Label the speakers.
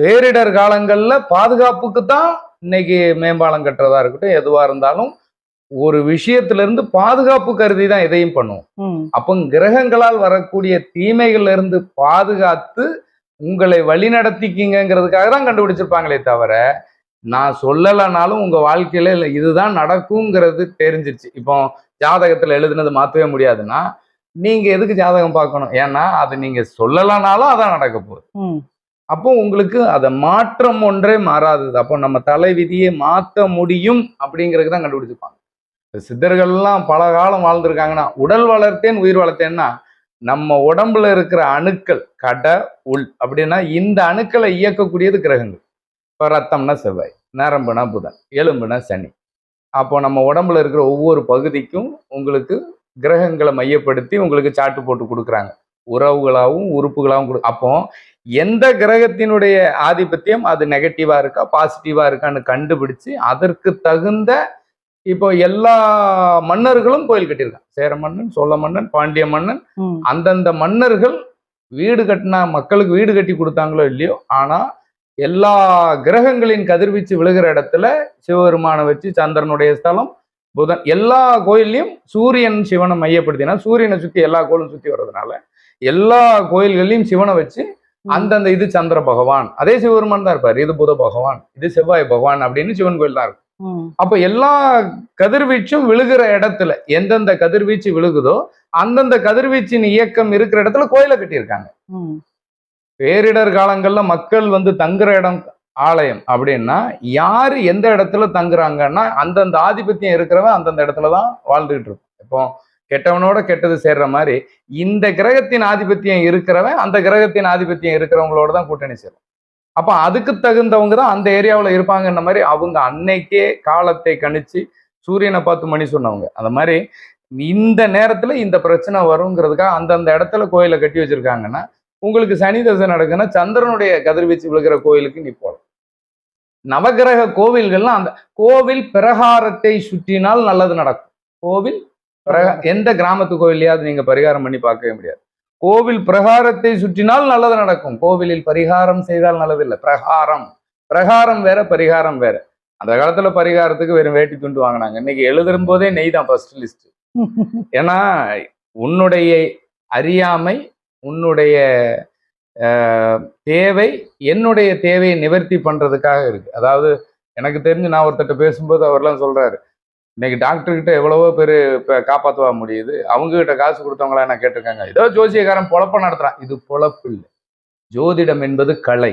Speaker 1: பேரிடர் காலங்கள்ல பாதுகாப்புக்கு தான் இன்னைக்கு மேம்பாலம் கட்டுறதா இருக்கட்டும், எதுவா இருந்தாலும் ஒரு விஷயத்துல இருந்து பாதுகாப்பு கருதி தான் எதையும் பண்ணுவோம். அப்போ கிரகங்களால் வரக்கூடிய தீமைகள்ல இருந்து பாதுகாத்து உங்களை வழிநடத்திக்கிங்கிறதுக்காக தான் கண்டுபிடிச்சிருப்பாங்களே தவிர, நான் சொல்லலைனாலும் உங்க வாழ்க்கையில இல்ல இதுதான் நடக்குங்கிறது தெரிஞ்சிருச்சு. இப்போ ஜாதகத்துல எழுதுனது மாத்தவே முடியாதுன்னா, நீங்க எதுக்கு ஜாதகம் பார்க்கணும்? ஏன்னா அது நீங்க சொல்லலைனாலும் அதான் நடக்க போகுது. அப்போ உங்களுக்கு அதை மாற்றம் ஒன்றே மாறாது. அப்போ நம்ம தலை விதியை மாற்ற முடியும் அப்படிங்கிறதுக்கு தான் கண்டுபிடிச்சிருப்பாங்க. சித்தர்கள்லாம் பல காலம் வாழ்ந்திருக்காங்கன்னா, உடல் வளர்த்தேன் உயிர் வளர்த்தேன்னா, நம்ம உடம்புல இருக்கிற அணுக்கள் கட உள் அப்படின்னா இந்த அணுக்களை இயக்கக்கூடியது கிரகங்கள். இப்போ ரத்தம்னா செவ்வாய், நரம்புனா புதன், எலும்புனா சனி. அப்போ நம்ம உடம்புல இருக்கிற ஒவ்வொரு பகுதிக்கும் உங்களுக்கு கிரகங்களை மையப்படுத்தி உங்களுக்கு சாட்டு போட்டு கொடுக்குறாங்க. உறவுகளாகவும் உறுப்புகளாகவும் அப்போ எந்த கிரகத்தினுடைய ஆதிபத்தியம் அது நெகட்டிவா இருக்கா பாசிட்டிவா இருக்கான்னு கண்டுபிடிச்சு அதற்கு தகுந்த இப்போ எல்லா மன்னர்களும் கோயில் கட்டியிருக்காங்க. சேர மன்னன், சோழ மன்னன், பாண்டிய மன்னன், அந்தந்த மன்னர்கள் வீடு கட்டினா மக்களுக்கு வீடு கட்டி கொடுத்தாங்களோ இல்லையோ, ஆனா எல்லா கிரகங்களின் கதிர்வீச்சு விழுகிற இடத்துல சிவபெருமானை வச்சு சந்திரனுடைய ஸ்தலம் புதன் எல்லா கோயில்லையும் சூரியன் சிவனை மையப்படுத்தினா சூரியனை சுத்தி எல்லா கோயிலும் சுத்தி வர்றதுனால எல்லா கோயில்கள்லையும் சிவனை வச்சு அந்தந்த இது சந்திர பகவான், அதே சிவபெருமான் தான் இருப்பார். இது புத பகவான், இது செவ்வாய் பகவான் அப்படின்னு சிவன் கோயில் தான் இருக்கும். அப்ப எல்லா கதிர்வீச்சும் விழுகிற இடத்துல எந்தெந்த கதிர்வீச்சு விழுகுதோ அந்தந்த கதிர்வீச்சின் இயக்கம் இருக்கிற இடத்துல கோயிலை கட்டியிருக்காங்க. பேரிடர் காலங்கள்ல மக்கள் வந்து தங்குற இடம் ஆலயம் அப்படின்னா யாரு எந்த இடத்துல தங்குறாங்கன்னா அந்தந்த ஆதிபத்தியம் இருக்கிறவன் அந்தந்த இடத்துலதான் வாழ்ந்துகிட்டு இருக்கும். இப்போ கெட்டவனோட கெட்டது சேர்ற மாதிரி இந்த கிரகத்தின் ஆதிபத்தியம் இருக்கிறவன் அந்த கிரகத்தின் ஆதிபத்தியம் இருக்கிறவங்களோட தான் கூட்டணி சேரும். அப்ப அதுக்கு தகுந்தவங்க தான் அந்த ஏரியாவில் இருப்பாங்கன்ற மாதிரி அவங்க அன்னைக்கே காலத்தை கணிச்சு சூரியனை பார்த்து மணி சொன்னவங்க. அந்த மாதிரி இந்த நேரத்துல இந்த பிரச்சனை வருங்கிறதுக்காக அந்தந்த இடத்துல கோயிலை கட்டி வச்சிருக்காங்கன்னா உங்களுக்கு சனி தசை நடக்குன்னா சந்திரனுடைய கதிர்வீச்சு விழுகிற கோயிலுக்கு நீ போகலாம். நவகிரக கோவில்கள்லாம் அந்த கோவில் பிரகாரத்தை சுற்றினால் நல்லது நடக்கும். கோவில் எந்த கிராமத்து கோவிலையாவது நீங்க பரிகாரம் பண்ணி பார்க்கவே முடியாது. கோவில் பிரகாரத்தை சுற்றினால் நல்லது நடக்கும். கோவிலில் பரிகாரம் செய்தால் நல்லது இல்லை. பிரகாரம் வேற பரிகாரம் வேற. அந்த காலத்துல பரிகாரத்துக்கு வெறும் வேட்டி துண்டு வாங்கினாங்க. இன்னைக்கு எழுதும் போதே நெய் தான் ஃபர்ஸ்ட் லிஸ்ட். ஏன்னா உன்னுடைய அறியாமை, உன்னுடைய தேவை என்னுடைய தேவையை நிவர்த்தி பண்றதுக்காக இருக்கு. அதாவது எனக்கு தெரிஞ்சு நான் ஒருத்தட்ட பேசும்போது அவர்லாம் சொல்றாரு, இன்னைக்கு டாக்டர்கிட்ட எவ்வளவோ பேர் இப்போ காப்பாற்றுவா முடியுது, அவங்க கிட்ட காசு கொடுத்தவங்களா என்ன கேட்டிருக்காங்க. ஏதோ ஜோசியக்காரன் பொழப்ப நடத்துறான். இது பொழப்பு இல்லை. ஜோதிடம் என்பது கலை.